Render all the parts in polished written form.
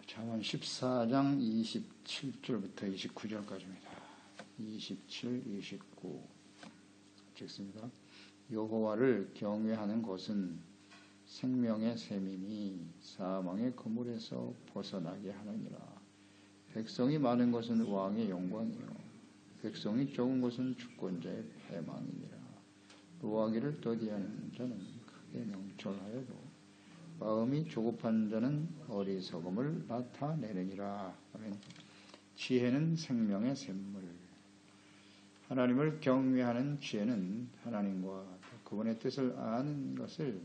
잠언 14장 27절부터 29절까지입니다. 27, 29 읽습니다. 여호와를 경외하는 것은 생명의 샘이니 사망의 그물에서 벗어나게 하느니라. 백성이 많은 것은 왕의 영광이요 백성이 적은 것은 주권자의 패망이니라. 노하기를 더디하는 자는 크게 명철하여도 마음이 조급한 자는 어리석음을 나타내느니라. 아멘. 지혜는 생명의 샘물. 하나님을 경외하는 지혜는 하나님과 그분의 뜻을 아는 것을,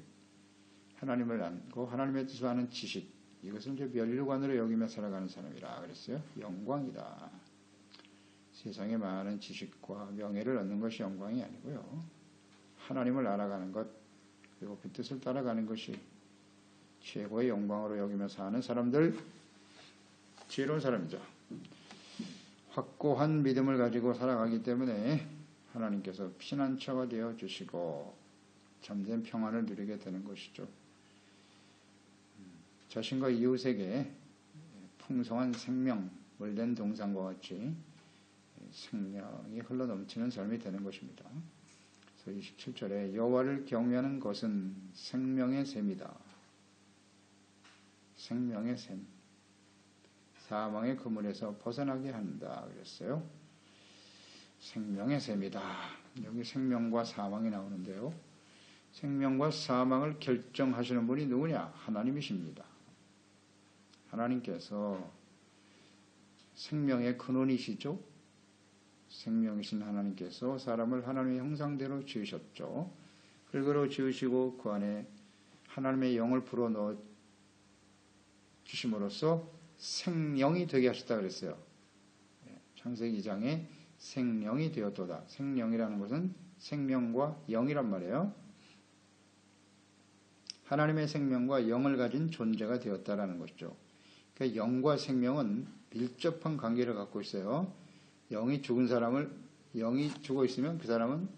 하나님을 알고 하나님의 뜻을 아는 지식, 이것을 이제 멸관으로 여기며 살아가는 사람이라 그랬어요. 영광이다. 세상에 많은 지식과 명예를 얻는 것이 영광이 아니고요, 하나님을 알아가는 것, 그리고 그 뜻을 따라가는 것이 최고의 영광으로 여기며 사는 사람들, 지혜로운 사람이죠. 확고한 믿음을 가지고 살아가기 때문에 하나님께서 피난처가 되어 주시고 참된 평안을 누리게 되는 것이죠. 자신과 이웃에게 풍성한 생명, 물된 동산과 같이 생명이 흘러넘치는 삶이 되는 것입니다. 그래서 27절에 여호와를 경외하는 것은 생명의 샘이다. 생명의 샘. 사망의 그물에서 벗어나게 한다 그랬어요. 생명의 샘이다. 여기 생명과 사망이 나오는데요, 생명과 사망을 결정하시는 분이 누구냐? 하나님이십니다. 하나님께서 생명의 근원이시죠. 생명이신 하나님께서 사람을 하나님의 형상대로 지으셨죠. 흙으로 지으시고 그 안에 하나님의 영을 불어넣어 주심으로써 생명이 되게 하셨다 그랬어요. 창세기 2장에 생명이 되었도다. 생명이라는 것은 생명과 영이란 말이에요. 하나님의 생명과 영을 가진 존재가 되었다라는 것이죠. 그러니까 영과 생명은 밀접한 관계를 갖고 있어요. 영이 죽어 있으면 그 사람은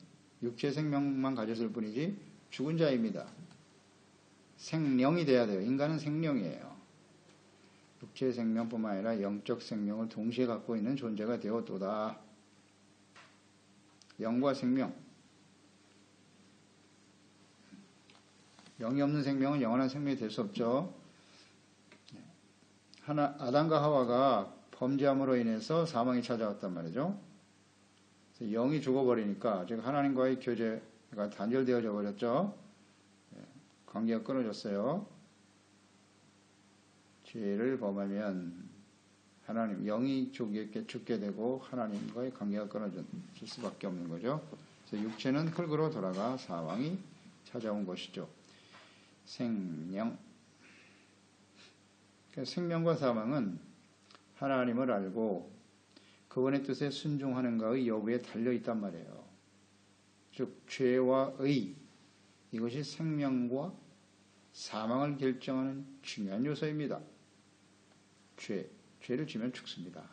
육체 생명만 가졌을 뿐이지 죽은 자입니다. 생령이 돼야 돼요. 인간은 생령이에요. 육체 생명뿐만 아니라 영적 생명을 동시에 갖고 있는 존재가 되었도다. 영과 생명. 영이 없는 생명은 영원한 생명이 될 수 없죠. 아담과 하와가 범죄함으로 인해서 사망이 찾아왔단 말이죠. 영이 죽어버리니까 즉 하나님과의 교제가 단절되어져 버렸죠. 관계가 끊어졌어요. 죄를 범하면 하나님, 영이 죽게 되고 하나님과의 관계가 끊어질 수밖에 없는 거죠. 그래서 육체는 흙으로 돌아가 사망이 찾아온 것이죠. 생명. 생명과 사망은 하나님을 알고 그분의 뜻에 순종하는가의 여부에 달려있단 말이에요. 즉 죄와 의, 이것이 생명과 사망을 결정하는 중요한 요소입니다. 죄를 지면 죽습니다.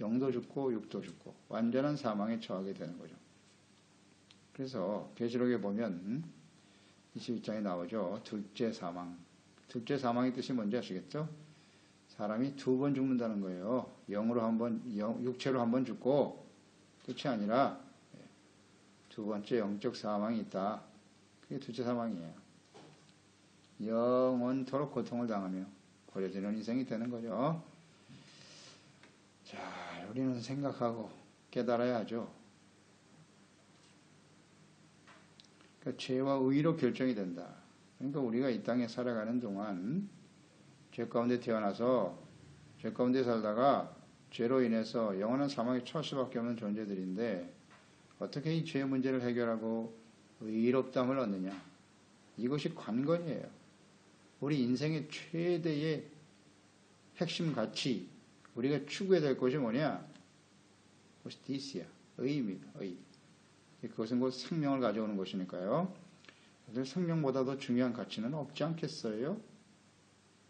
영도 죽고 육도 죽고 완전한 사망에 처하게 되는 거죠. 그래서 계시록에 보면 22장에 나오죠. 둘째 사망. 둘째 사망의 뜻이 뭔지 아시겠죠? 사람이 두 번 죽는다는 거예요. 육체로 한 번 죽고 끝이 아니라 두 번째 영적 사망이 있다. 그게 둘째 사망이에요. 영원토록 고통을 당하며 버려지는 인생이 되는 거죠. 자, 우리는 생각하고 깨달아야 하죠. 그러니까 죄와 의로 결정이 된다. 그러니까 우리가 이 땅에 살아가는 동안 죄 가운데 태어나서 죄 가운데 살다가 죄로 인해서 영원한 사망에 처할 수밖에 없는 존재들인데 어떻게 이 죄 문제를 해결하고 의롭다함을 얻느냐? 이것이 관건이에요. 우리 인생의 최대의 핵심 가치, 우리가 추구해야 될 것이 뭐냐? 그것이 디스야. 의입니다. 의. 그것은 곧 생명을 가져오는 것이니까요. 그래서 생명보다 더 중요한 가치는 없지 않겠어요?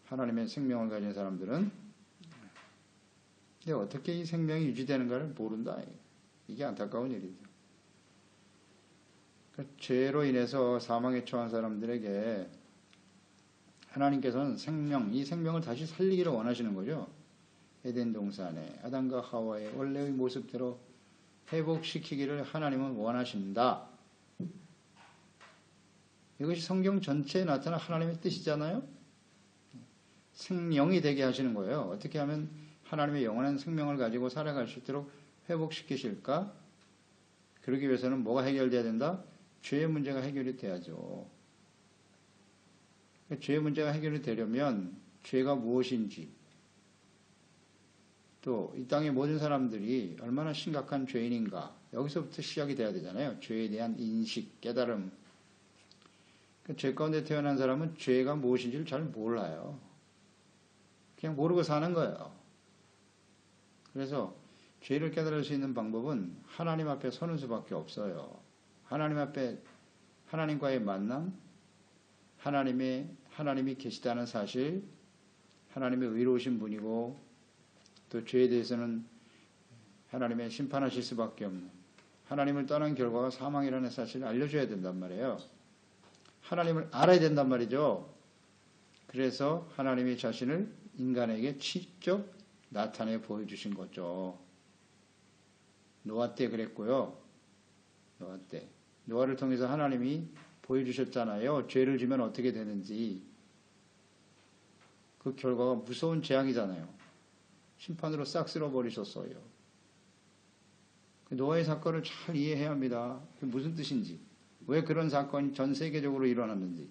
하나님의 생명을 가진 사람들은. 근데 어떻게 이 생명이 유지되는가를 모른다. 이게 안타까운 일이죠. 그러니까 죄로 인해서 사망에 처한 사람들에게 하나님께서는 이 생명을 다시 살리기를 원하시는 거죠. 에덴 동산에 아담과 하와의 원래의 모습대로 회복시키기를 하나님은 원하신다. 이것이 성경 전체에 나타난 하나님의 뜻이잖아요. 생명이 되게 하시는 거예요. 어떻게 하면 하나님의 영원한 생명을 가지고 살아갈 수 있도록 회복시키실까? 그러기 위해서는 뭐가 해결돼야 된다? 죄의 문제가 해결이 돼야죠. 죄의 문제가 해결이 되려면 죄가 무엇인지, 또 이 땅의 모든 사람들이 얼마나 심각한 죄인인가, 여기서부터 시작이 돼야 되잖아요. 죄에 대한 인식, 깨달음. 죄 가운데 태어난 사람은 죄가 무엇인지를 잘 몰라요. 그냥 모르고 사는 거예요. 그래서 죄를 깨달을 수 있는 방법은 하나님 앞에 서는 수밖에 없어요. 하나님 앞에 하나님과의 만남, 하나님이 계시다는 사실, 하나님의 의로우신 분이고 또 죄에 대해서는 하나님의 심판하실 수밖에 없는, 하나님을 떠난 결과가 사망이라는 사실을 알려줘야 된단 말이에요. 하나님을 알아야 된단 말이죠. 그래서 하나님의 자신을 인간에게 직접 나타내 보여주신 거죠. 노아 때 그랬고요. 노아 때. 노아를 통해서 하나님이 보여주셨잖아요. 죄를 지면 어떻게 되는지. 그 결과가 무서운 재앙이잖아요. 심판으로 싹 쓸어버리셨어요. 노아의 사건을 잘 이해해야 합니다. 그게 무슨 뜻인지. 왜 그런 사건이 전 세계적으로 일어났는지.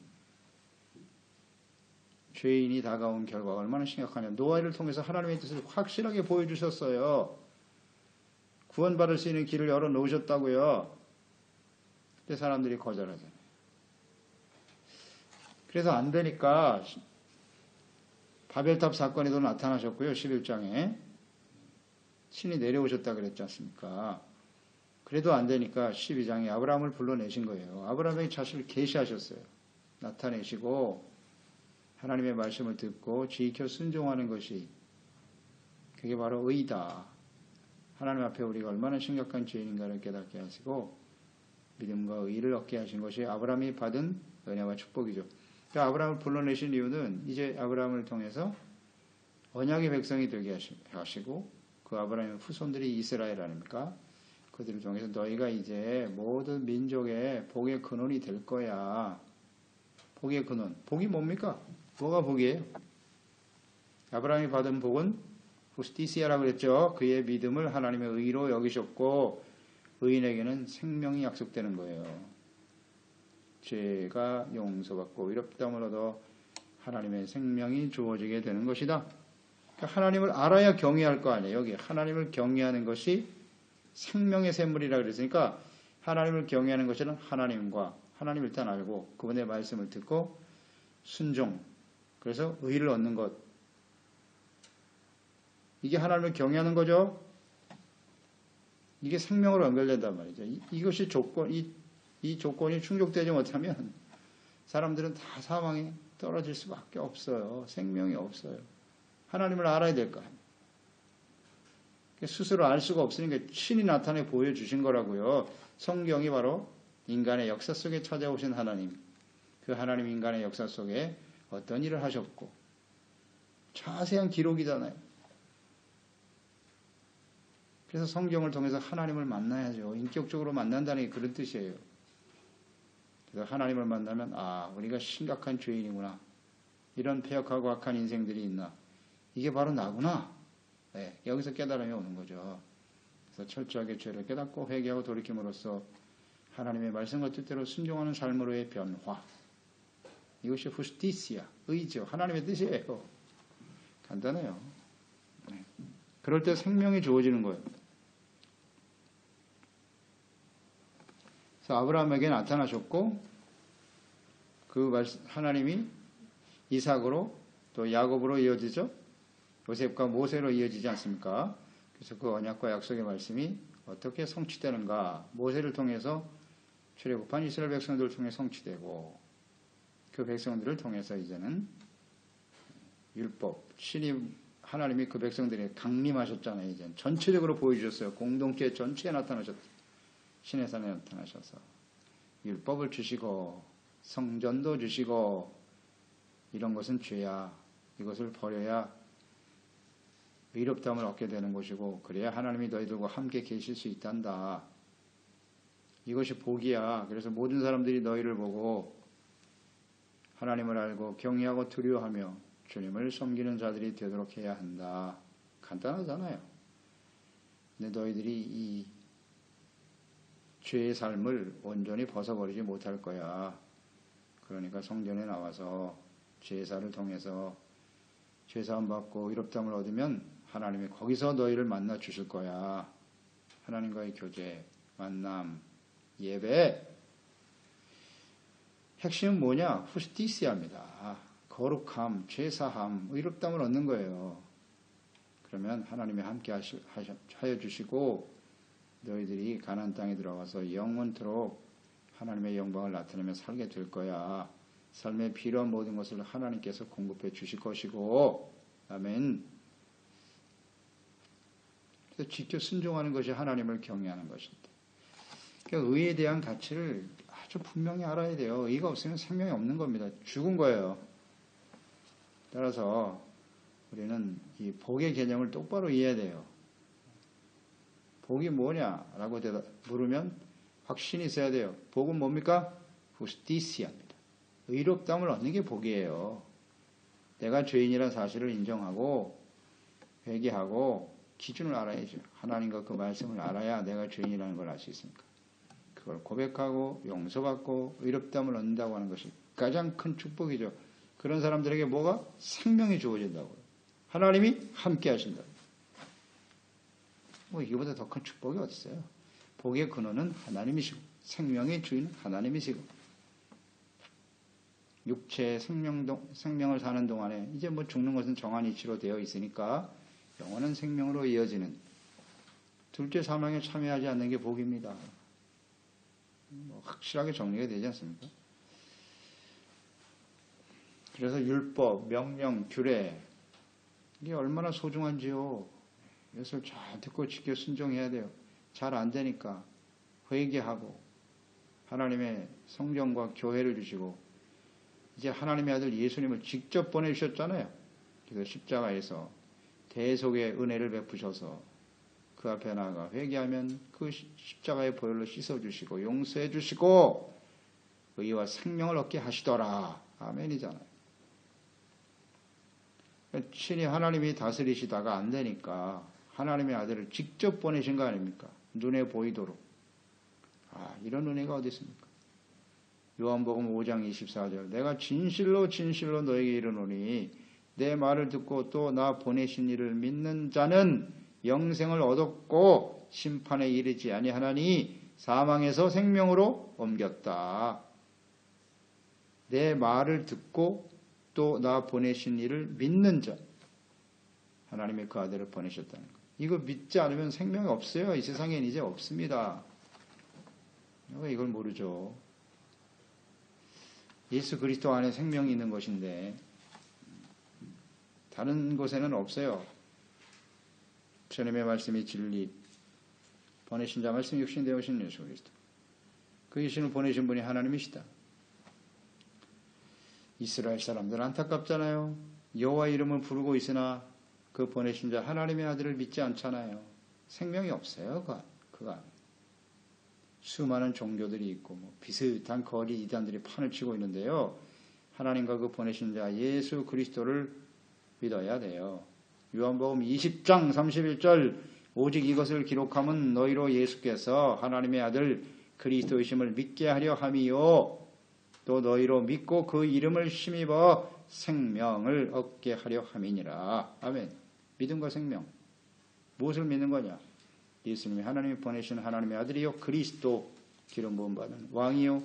죄인이 다가온 결과가 얼마나 심각하냐. 노아를 통해서 하나님의 뜻을 확실하게 보여주셨어요. 구원받을 수 있는 길을 열어놓으셨다고요. 근데 사람들이 거절하잖아요. 그래서 안 되니까 바벨탑 사건에도 나타나셨고요. 11장에. 신이 내려오셨다 그랬지 않습니까? 그래도 안 되니까 12장에 아브라함을 불러내신 거예요. 아브라함의 자신을 계시하셨어요. 나타내시고 하나님의 말씀을 듣고 지켜 순종하는 것이, 그게 바로 의다. 하나님 앞에 우리가 얼마나 심각한 죄인인가를 깨닫게 하시고 믿음과 의를 얻게 하신 것이 아브라함이 받은 은혜와 축복이죠. 그러니까 아브라함을 불러내신 이유는 이제 아브라함을 통해서 언약의 백성이 되게 하시고, 그 아브라함의 후손들이 이스라엘 아닙니까? 그들을 통해서 너희가 이제 모든 민족의 복의 근원이 될 거야. 복의 근원. 복이 뭡니까? 뭐가 복이에요? 아브라함이 받은 복은 후스티시아라고 그랬죠. 그의 믿음을 하나님의 의로 여기셨고 의인에게는 생명이 약속되는 거예요. 죄가 용서받고 의롭다함을 얻어 하나님의 생명이 주어지게 되는 것이다. 그러니까 하나님을 알아야 경외할 거 아니에요. 여기 하나님을 경외하는 것이 생명의 샘물이라 그랬으니까 하나님을 경외하는 것은 하나님과 하나님 일단 알고 그분의 말씀을 듣고 순종, 그래서 의를 얻는 것, 이게 하나님을 경외하는 거죠. 이게 생명으로 연결된단 말이죠. 이것이 조건, 이 조건이 충족되지 못하면 사람들은 다 사망에 떨어질 수밖에 없어요. 생명이 없어요. 하나님을 알아야 될 거 아니에요. 스스로 알 수가 없으니까 신이 나타내 보여주신 거라고요. 성경이 바로 인간의 역사 속에 찾아오신 하나님, 그 하나님 인간의 역사 속에 어떤 일을 하셨고 자세한 기록이잖아요. 그래서 성경을 통해서 하나님을 만나야죠. 인격적으로 만난다는 게 그런 뜻이에요. 그래서 하나님을 만나면 우리가 심각한 죄인이구나. 이런 폐역하고 악한 인생들이 있나. 이게 바로 나구나. 네, 여기서 깨달음이 오는 거죠. 그래서 철저하게 죄를 깨닫고 회개하고 돌이킴으로써 하나님의 말씀과 뜻대로 순종하는 삶으로의 변화. 이것이 후스티시아, 의죠. 하나님의 뜻이에요. 간단해요. 네. 그럴 때 생명이 주어지는 거예요. 그래서 아브라함에게 나타나셨고 그 하나님이 이삭으로 또 야곱으로 이어지죠. 요셉과 모세로 이어지지 않습니까? 그래서 그 언약과 약속의 말씀이 어떻게 성취되는가. 모세를 통해서 출애굽한 이스라엘 백성들을 통해 성취되고 그 백성들을 통해서 이제는 율법, 하나님이 그 백성들에게 강림하셨잖아요. 이제 전체적으로 보여주셨어요. 공동체 전체에 나타나셨다. 신의 산에 나타나셔서 율법을 주시고 성전도 주시고 이런 것은 죄야. 이것을 버려야 의롭다함을 얻게 되는 것이고 그래야 하나님이 너희들과 함께 계실 수 있단다. 이것이 복이야. 그래서 모든 사람들이 너희를 보고 하나님을 알고 경외하고 두려워하며 주님을 섬기는 자들이 되도록 해야 한다. 간단하잖아요. 근데 너희들이 이 죄의 삶을 온전히 벗어버리지 못할 거야. 그러니까 성전에 나와서 제사를 통해서 죄사함 받고 의롭다함을 얻으면 하나님이 거기서 너희를 만나 주실 거야. 하나님과의 교제, 만남, 예배. 핵심은 뭐냐? 후스티시아입니다. 거룩함, 죄사함, 의롭다함을 얻는 거예요. 그러면 하나님이 함께 하여 주시고 너희들이 가나안 땅에 들어가서 영원토록 하나님의 영광을 나타내며 살게 될 거야. 삶에 필요한 모든 것을 하나님께서 공급해 주실 것이고, 아멘. 그래서 지켜 순종하는 것이 하나님을 경외하는 것입니다. 그러니까 의에 대한 가치를 아주 분명히 알아야 돼요. 의가 없으면 생명이 없는 겁니다. 죽은 거예요. 따라서 우리는 이 복의 개념을 똑바로 이해해야 돼요. 복이 뭐냐라고 물으면 확신이 있어야 돼요. 복은 뭡니까? 후스티시아입니다. 의롭다함을 얻는 게 복이에요. 내가 죄인이라는 사실을 인정하고 회개하고 기준을 알아야죠. 하나님과 그 말씀을 알아야 내가 죄인이라는 걸 알 수 있으니까. 그걸 고백하고 용서받고 의롭다함을 얻는다고 하는 것이 가장 큰 축복이죠. 그런 사람들에게 뭐가? 생명이 주어진다고요. 하나님이 함께 하신다. 뭐 이거보다 더 큰 축복이 어디 있어요? 복의 근원은 하나님이시고 생명의 주인은 하나님이시고 육체의 생명을 사는 동안에 이제 뭐 죽는 것은 정한 이치로 되어 있으니까 영원한 생명으로 이어지는 둘째 사망에 참여하지 않는 게 복입니다. 뭐 확실하게 정리가 되지 않습니까? 그래서 율법, 명령, 규례 이게 얼마나 소중한지요. 이것을 잘 듣고 지켜 순종해야 돼요. 잘 안 되니까 회개하고 하나님의 성령과 교회를 주시고 이제 하나님의 아들 예수님을 직접 보내주셨잖아요. 그래서 십자가에서 대속의 은혜를 베푸셔서 그 앞에 나아가 회개하면 그 십자가의 보혈로 씻어주시고 용서해주시고 의와 생명을 얻게 하시더라. 아멘이잖아요. 친히 하나님이 다스리시다가 안 되니까 하나님의 아들을 직접 보내신 거 아닙니까? 눈에 보이도록. 이런 은혜가 어디 있습니까? 요한복음 5장 24절 내가 진실로 진실로 너에게 이르노니 내 말을 듣고 또 나 보내신 이를 믿는 자는 영생을 얻었고 심판에 이르지 아니하나니 사망에서 생명으로 옮겼다. 내 말을 듣고 또 나 보내신 이를 믿는 자. 하나님의 그 아들을 보내셨다는 것. 이거 믿지 않으면 생명이 없어요. 이 세상엔 이제 없습니다. 왜 이걸 모르죠? 예수 그리스도 안에 생명이 있는 것인데 다른 곳에는 없어요. 주님의 말씀이 진리, 보내신 자 말씀 육신 되오신 예수 그리스도. 그 예수를 보내신 분이 하나님이시다. 이스라엘 사람들 안타깝잖아요. 여호와 이름을 부르고 있으나 그 보내신 자 하나님의 아들을 믿지 않잖아요. 생명이 없어요. 그가 수많은 종교들이 있고 비슷한 거리 이단들이 판을 치고 있는데요. 하나님과 그 보내신 자 예수 그리스도를 믿어야 돼요. 요한복음 20장 31절 오직 이것을 기록함은 너희로 예수께서 하나님의 아들 그리스도이심을 믿게 하려 함이요 또 너희로 믿고 그 이름을 힘입어 생명을 얻게 하려 함이니라. 아멘. 믿음과 생명. 무엇을 믿는 거냐? 예수님이 하나님이 보내신 하나님의 아들이요 그리스도 기름 부음 받은 왕이요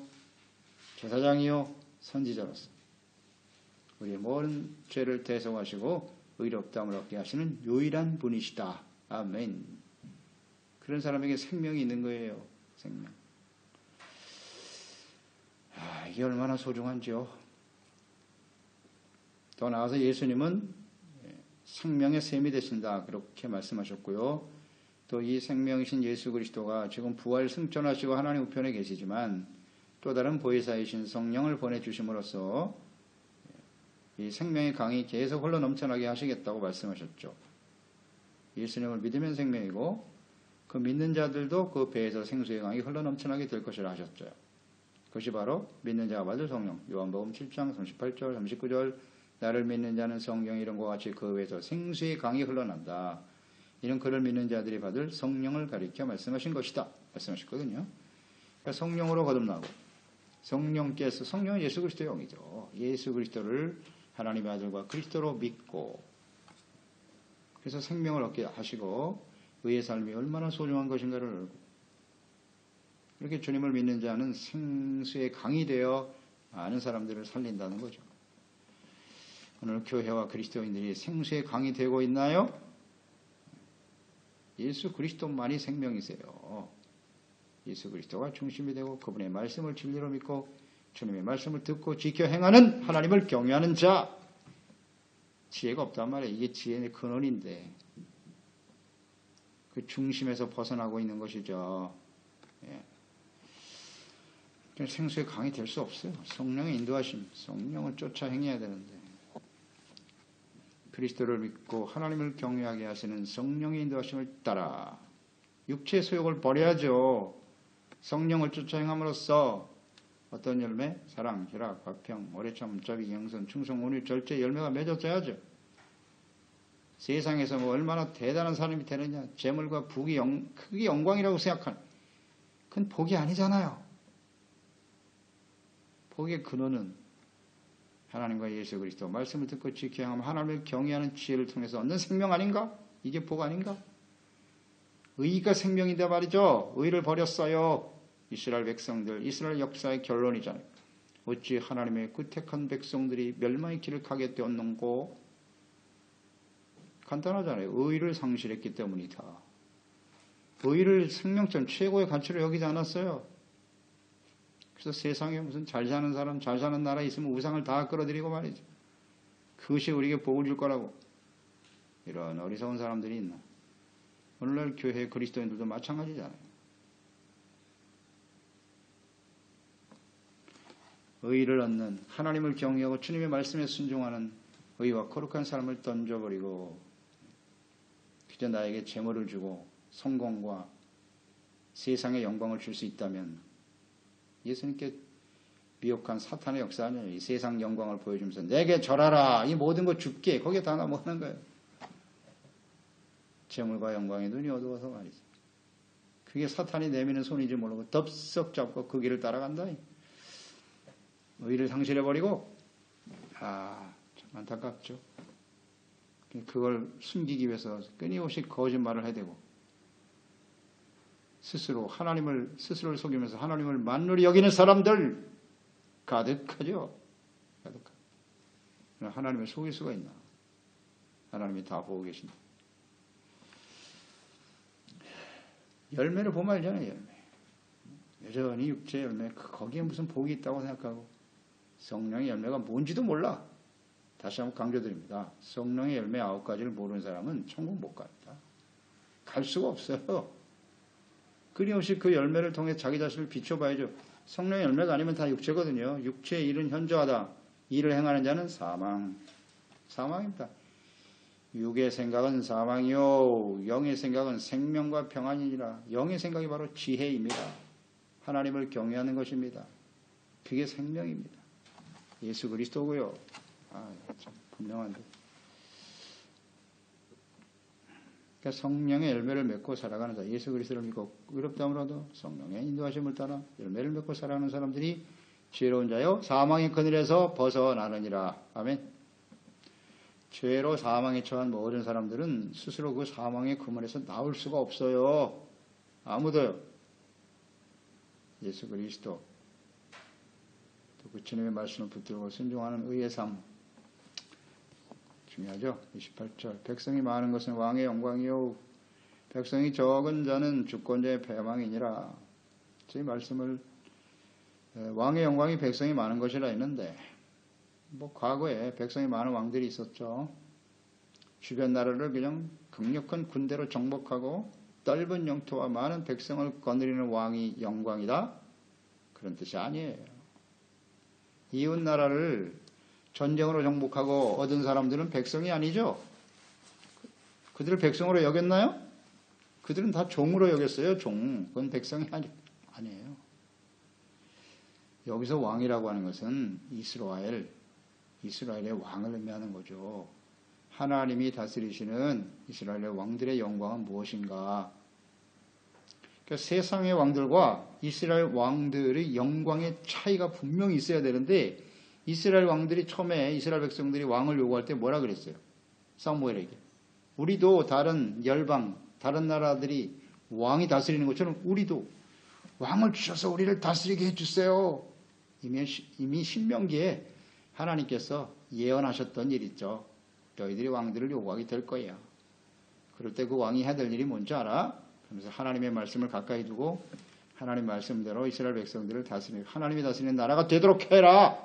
제사장이요 선지자로서 우리의 모든 죄를 대속하시고 의롭다함을 얻게 하시는 유일한 분이시다. 아멘. 그런 사람에게 생명이 있는 거예요. 생명. 이게 얼마나 소중한지요. 더 나아가서 예수님은 생명의 샘이 되신다. 그렇게 말씀하셨고요. 또 이 생명이신 예수 그리스도가 지금 부활 승천하시고 하나님 우편에 계시지만 또 다른 보혜사이신 성령을 보내주심으로써 이 생명의 강이 계속 흘러 넘쳐나게 하시겠다고 말씀하셨죠. 예수님을 믿으면 생명이고 그 믿는 자들도 그 배에서 생수의 강이 흘러 넘쳐나게 될 것이라 하셨죠. 그것이 바로 믿는 자가 받을 성령. 요한복음 7장 38절 39절 나를 믿는 자는 성령 이름과 같이 그 배에서 생수의 강이 흘러난다. 이는 그를 믿는 자들이 받을 성령을 가리켜 말씀하신 것이다. 말씀하셨거든요. 그러니까 성령으로 거듭나고 성령께서 성령은 예수 그리스도의 영이죠. 예수 그리스도를 하나님의 아들과 그리스도로 믿고 그래서 생명을 얻게 하시고 의의 삶이 얼마나 소중한 것인가를 알고 이렇게 주님을 믿는 자는 생수의 강이 되어 많은 사람들을 살린다는 거죠. 오늘 교회와 그리스도인들이 생수의 강이 되고 있나요? 예수 그리스도만이 생명이세요. 예수 그리스도가 중심이 되고 그분의 말씀을 진리로 믿고 주님의 말씀을 듣고 지켜 행하는 하나님을 경외하는 자. 지혜가 없단 말이에요. 이게 지혜의 근원인데 그 중심에서 벗어나고 있는 것이죠. 예. 생수의 강이 될 수 없어요. 성령의 인도하심, 성령을 쫓아 행해야 되는데 그리스도를 믿고 하나님을 경외하게 하시는 성령의 인도하심을 따라 육체의 소욕을 버려야죠. 성령을 쫓아 행함으로써 어떤 열매? 사랑, 희락, 화평, 오래참, 자비, 영선, 충성, 온유, 절제 열매가 맺어져야죠. 세상에서 뭐 얼마나 대단한 사람이 되느냐, 재물과 부귀, 크게 영광이라고 생각하는 그건 복이 아니잖아요. 복의 근원은 하나님과 예수 그리스도 말씀을 듣고 지켜 행하면 하나님을 경외하는 지혜를 통해서 얻는 생명 아닌가? 이게 복 아닌가? 의가 생명인데 말이죠. 의를 버렸어요. 이스라엘 백성들, 이스라엘 역사의 결론이잖아요. 어찌 하나님의 그 택한 백성들이 멸망의 길을 가게 되었는고? 간단하잖아요. 의를 상실했기 때문이다. 의를 생명점 최고의 가치로 여기지 않았어요. 그래서 세상에 무슨 잘 사는 사람, 잘 사는 나라 있으면 우상을 다 끌어들이고 말이죠. 그것이 우리에게 복을 줄 거라고. 이런 어리석은 사람들이 있나. 오늘날 교회 그리스도인들도 마찬가지잖아요. 의를 얻는 하나님을 경외하고 주님의 말씀에 순종하는 의와 거룩한 삶을 던져버리고 그저 나에게 재물을 주고 성공과 세상의 영광을 줄 수 있다면 예수님께 미혹한 사탄의 역사 아니에요. 이 세상 영광을 보여주면서 내게 절하라. 이 모든 거 줄게. 거기에 다 나 뭐하는 거예요. 재물과 영광에 눈이 어두워서 말이죠. 그게 사탄이 내미는 손인지 모르고 덥석 잡고 그 길을 따라간다. 의를 상실해버리고 참 안타깝죠. 그걸 숨기기 위해서 끊임없이 거짓말을 해야 되고 스스로를 속이면서 하나님을 만물이 여기는 사람들 가득하죠. 가득하죠. 하나님을 속일 수가 있나. 하나님이 다 보고 계신다. 열매를 보면 알잖아요. 열매. 여전히 육체 열매 거기에 무슨 복이 있다고 생각하고 성령의 열매가 뭔지도 몰라. 다시 한번 강조드립니다. 성령의 열매 9가지를 모르는 사람은 천국 못 갑니다. 갈 수가 없어요. 끊임없이 그 열매를 통해 자기 자신을 비춰봐야죠. 성령의 열매가 아니면 다 육체거든요. 육체의 일은 현저하다. 일을 행하는 자는 사망입니다. 육의 생각은 사망이요 영의 생각은 생명과 평안이니라. 영의 생각이 바로 지혜입니다. 하나님을 경외하는 것입니다. 그게 생명입니다. 예수 그리스도고요. 참 분명한데. 그러니까 성령의 열매를 맺고 살아가는 자, 예수 그리스도를 믿고 의롭다함으로도 성령의 인도하심을 따라 열매를 맺고 살아가는 사람들이 지혜로운 자요 사망의 그늘에서 벗어나느니라. 아멘. 죄로 사망에 처한 모든 사람들은 스스로 그 사망의 그물에서 나올 수가 없어요. 아무도요. 예수 그리스도 또 그 주님의 말씀을 붙들고 순종하는 의의 삶 중요하죠. 28절 백성이 많은 것은 왕의 영광이요 백성이 적은 자는 주권자의 패망이니라. 제 말씀을 왕의 영광이 백성이 많은 것이라 했는데 과거에 백성이 많은 왕들이 있었죠. 주변 나라를 그냥 강력한 군대로 정복하고 넓은 영토와 많은 백성을 거느리는 왕이 영광이다? 그런 뜻이 아니에요. 이웃 나라를 전쟁으로 정복하고 얻은 사람들은 백성이 아니죠. 그들을 백성으로 여겼나요? 그들은 다 종으로 여겼어요. 종. 그건 백성이 아니에요. 여기서 왕이라고 하는 것은 이스라엘의 왕을 의미하는 거죠. 하나님이 다스리시는 이스라엘의 왕들의 영광은 무엇인가? 그러니까 세상의 왕들과 이스라엘 왕들의 영광의 차이가 분명히 있어야 되는데 이스라엘 왕들이 처음에 이스라엘 백성들이 왕을 요구할 때 뭐라 그랬어요? 사무엘에게. 우리도 다른 열방, 다른 나라들이 왕이 다스리는 것처럼 우리도 왕을 주셔서 우리를 다스리게 해주세요. 이미 신명기에 하나님께서 예언하셨던 일 있죠. 너희들이 왕들을 요구하게 될 거야. 그럴 때 그 왕이 해야 될 일이 뭔지 알아? 그러면서 하나님의 말씀을 가까이 두고 하나님 말씀대로 이스라엘 백성들을 다스리는 하나님이 다스리는 나라가 되도록 해라.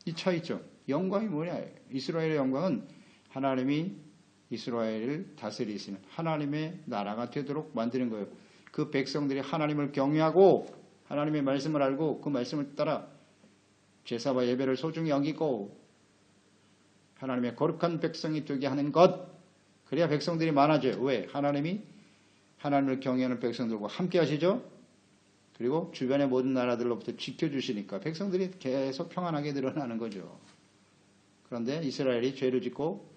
이 차이 있죠. 영광이 뭐냐? 이스라엘의 영광은 하나님이 이스라엘을 다스리시는 하나님의 나라가 되도록 만드는 거예요. 그 백성들이 하나님을 경외하고 하나님의 말씀을 알고 그 말씀을 따라 제사와 예배를 소중히 여기고 하나님의 거룩한 백성이 되게 하는 것. 그래야 백성들이 많아져요. 왜? 하나님을 경외하는 백성들과 함께 하시죠. 그리고 주변의 모든 나라들로부터 지켜주시니까 백성들이 계속 평안하게 늘어나는 거죠. 그런데 이스라엘이 죄를 짓고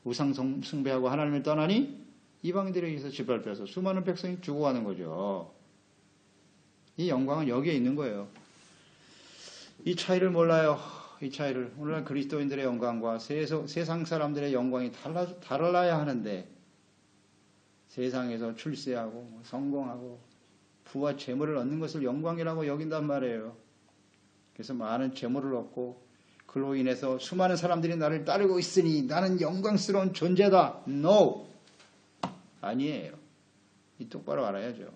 우상 숭배하고 하나님을 떠나니 이방인들에 의해서 짓밟혀서 수많은 백성이 죽어가는 거죠. 이 영광은 여기에 있는 거예요. 이 차이를 몰라요. 이 차이를. 오늘날 그리스도인들의 영광과 세상 사람들의 영광이 달라야 하는데 세상에서 출세하고 성공하고 부와 재물을 얻는 것을 영광이라고 여긴단 말이에요. 그래서 많은 재물을 얻고 그로 인해서 수많은 사람들이 나를 따르고 있으니 나는 영광스러운 존재다. No! 아니에요. 이 똑바로 알아야죠.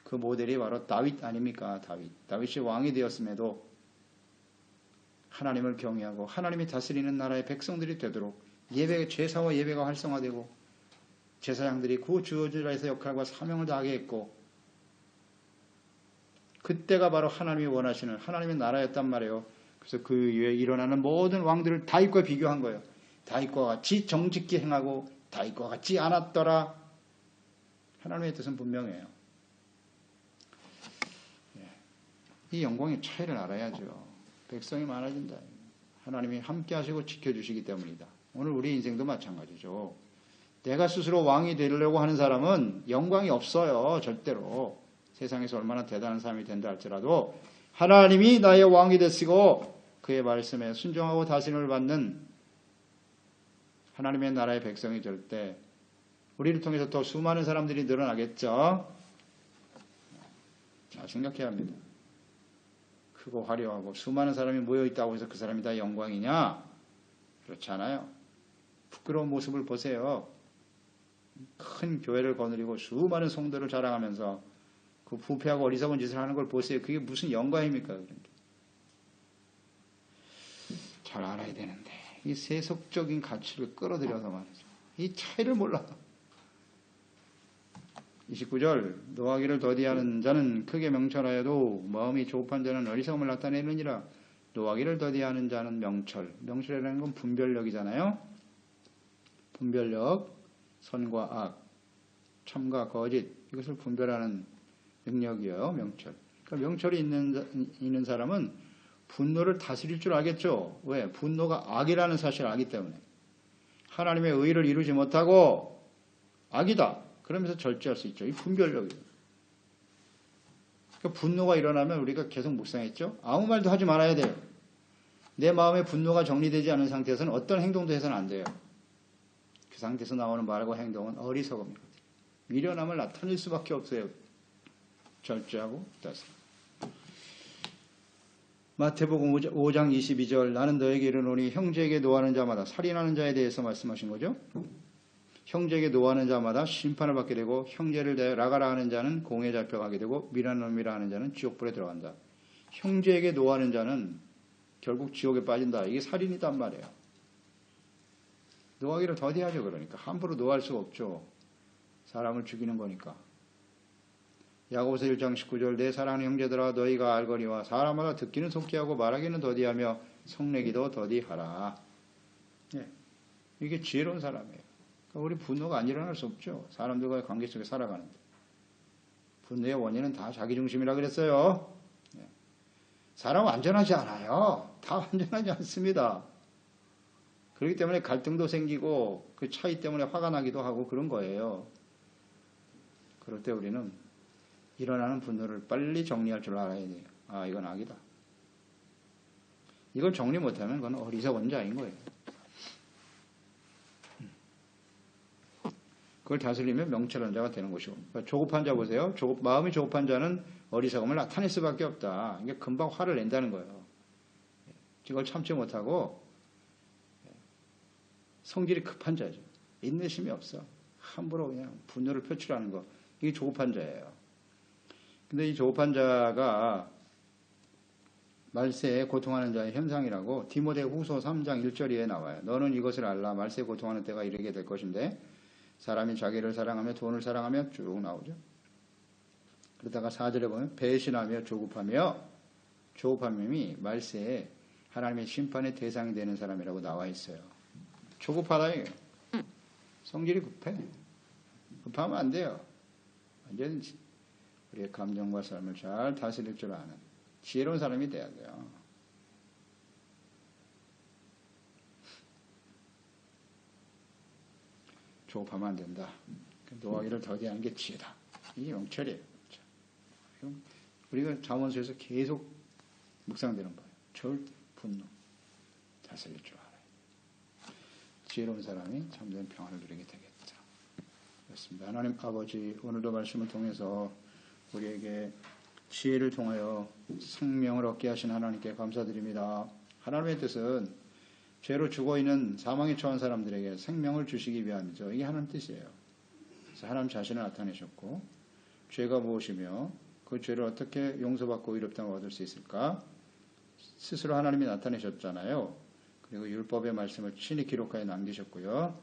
그 모델이 바로 다윗 아닙니까? 다윗이 왕이 되었음에도 하나님을 경외하고 하나님이 다스리는 나라의 백성들이 되도록 제사와 예배가 활성화되고 제사장들이 그 주어지라에서 역할과 사명을 다하게 했고 그때가 바로 하나님이 원하시는 하나님의 나라였단 말이에요. 그래서 그 위에 일어나는 모든 왕들을 다윗과 비교한 거예요. 다윗과 같이 정직히 행하고 다윗과 같지 않았더라. 하나님의 뜻은 분명해요. 이 영광의 차이를 알아야죠. 백성이 많아진다. 하나님이 함께 하시고 지켜주시기 때문이다. 오늘 우리 인생도 마찬가지죠. 내가 스스로 왕이 되려고 하는 사람은 영광이 없어요. 절대로. 세상에서 얼마나 대단한 사람이 된다 할지라도 하나님이 나의 왕이 되시고 그의 말씀에 순종하고 다스림을 받는 하나님의 나라의 백성이 될 때 우리를 통해서 더 수많은 사람들이 늘어나겠죠. 잘 생각해야 합니다. 크고 화려하고 수많은 사람이 모여있다고 해서 그 사람이 다 영광이냐? 그렇지 않아요. 부끄러운 모습을 보세요. 큰 교회를 거느리고 수많은 성도를 자랑하면서 그 부패하고 어리석은 짓을 하는 걸 보세요. 그게 무슨 영광입니까? 잘 알아야 되는데 이 세속적인 가치를 끌어들여서 말이죠. 이 차이를 몰라. 29절 노하기를 더디하는 자는 크게 명철하여도 마음이 조급한 자는 어리석음을 나타내느니라. 노하기를 더디하는 자는 명철이라는 건 분별력이잖아요. 분별력, 선과 악, 참과 거짓 이것을 분별하는 능력이에요. 명철. 그러니까 명철이 있는 사람은 분노를 다스릴 줄 알겠죠. 왜? 분노가 악이라는 사실을 알기 때문에. 하나님의 의를 이루지 못하고 악이다. 그러면서 절제할 수 있죠. 이 분별력이에요. 그러니까 분노가 일어나면 우리가 계속 묵상했죠. 아무 말도 하지 말아야 돼요. 내 마음에 분노가 정리되지 않은 상태에서는 어떤 행동도 해서는 안 돼요. 그 상태에서 나오는 말과 행동은 어리석음이거든요. 미련함을 나타낼 수밖에 없어요. 절제하고 다스려. 마태복음 5장 22절 나는 너에게 이르노니 형제에게 노하는 자마다 살인하는 자에 대해서 말씀하신 거죠. 형제에게 노하는 자마다 심판을 받게 되고 형제를 대하여 라가라 하는 자는 공에 잡혀가게 되고 미련한 놈이라 하는 자는 지옥불에 들어간다. 형제에게 노하는 자는 결국 지옥에 빠진다. 이게 살인이단 말이에요. 노하기를 더디하죠. 그러니까 함부로 노할 수가 없죠. 사람을 죽이는 거니까. 야고보서 1장 19절 내 사랑하는 형제들아 너희가 알거니와 사람마다 듣기는 속기하고 말하기는 더디하며 성내기도 더디하라. 예, 이게 지혜로운 사람이에요. 그러니까 우리 분노가 안 일어날 수 없죠. 사람들과의 관계 속에 살아가는데. 분노의 원인은 다 자기중심이라 그랬어요. 예. 사람 완전하지 않아요. 다 완전하지 않습니다. 그렇기 때문에 갈등도 생기고 그 차이 때문에 화가 나기도 하고 그런 거예요. 그럴 때 우리는 일어나는 분노를 빨리 정리할 줄 알아야 돼요. 아, 이건 악이다. 이걸 정리 못하면 그건 어리석은 자인 거예요. 그걸 다스리면 명철한 자가 되는 것이고. 그러니까 조급한 자 보세요. 마음이 조급한 자는 어리석음을 나타낼 수밖에 없다. 이게 금방 화를 낸다는 거예요. 이걸 참지 못하고 성질이 급한 자죠. 인내심이 없어. 함부로 그냥 분노를 표출하는 거. 이게 조급한 자예요. 근데 이 조급한 자가 말세에 고통하는 자의 현상이라고 디모데후서 3장 1절에 나와요. 너는 이것을 알라. 말세에 고통하는 때가 이르게 될 것인데 사람이 자기를 사랑하며 돈을 사랑하며 쭉 나오죠. 그러다가 4절에 보면 배신하며 조급함이 말세에 하나님의 심판의 대상이 되는 사람이라고 나와 있어요. 조급하다 이게. 성질이 급해. 급하면 안 돼요. 언제든지 우리의 감정과 삶을 잘 다스릴 줄 아는 지혜로운 사람이 돼야 돼요. 조급하면 안 된다. 노하기를 더디하는 게 지혜다. 이게 명철이에요. 우리가 잠언서에서 계속 묵상되는 거예요. 절대 분노 다스릴 줄 알아요. 지혜로운 사람이 참된 평안을 누리게 되겠다. 그렇습니다. 하나님 아버지, 오늘도 말씀을 통해서 우리에게 지혜를 통하여 생명을 얻게 하신 하나님께 감사드립니다. 하나님의 뜻은 죄로 죽어있는 사망에 처한 사람들에게 생명을 주시기 위함이죠. 이게 하나님 뜻이에요. 그래서 하나님 자신을 나타내셨고 죄가 무엇이며 그 죄를 어떻게 용서받고 의롭다함을 얻을 수 있을까? 스스로 하나님이 나타내셨잖아요. 그리고 율법의 말씀을 친히 기록하여 남기셨고요.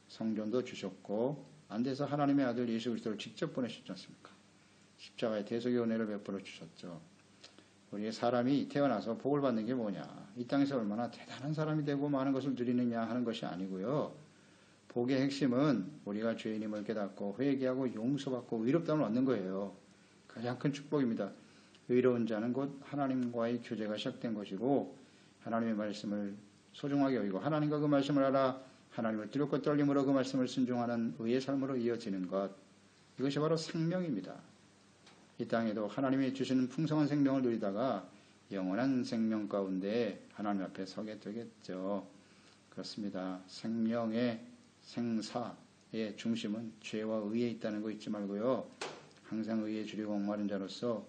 성전도 주셨고 안 돼서 하나님의 아들 예수 그리스도를 직접 보내셨지 않습니까? 십자가의 대속의 은혜를 베풀어 주셨죠. 우리의 사람이 태어나서 복을 받는 게 뭐냐? 이 땅에서 얼마나 대단한 사람이 되고 많은 것을 누리느냐 하는 것이 아니고요. 복의 핵심은 우리가 죄인임을 깨닫고 회개하고 용서받고 의롭다함을 얻는 거예요. 가장 큰 축복입니다. 의로운 자는 곧 하나님과의 교제가 시작된 것이고 하나님의 말씀을 소중하게 여기고 하나님과 그 말씀을 알아 하나님을 두렵고 떨림으로 그 말씀을 순종하는 의의 삶으로 이어지는 것. 이것이 바로 생명입니다. 이 땅에도 하나님이 주시는 풍성한 생명을 누리다가 영원한 생명 가운데 하나님 앞에 서게 되겠죠. 그렇습니다. 생명의 생사의 중심은 죄와 의에 있다는 거 잊지 말고요. 항상 의에 주리고 목마른 자로서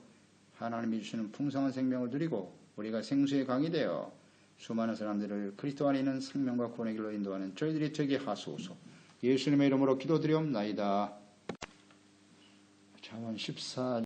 하나님이 주시는 풍성한 생명을 누리고 우리가 생수의 강이 되어 수많은 사람들을 그리스도 안에 있는 생명과 구원의 길로 인도하는 저희들이 되게 하소서. 예수님의 이름으로 기도드리옵나이다. 잠언 14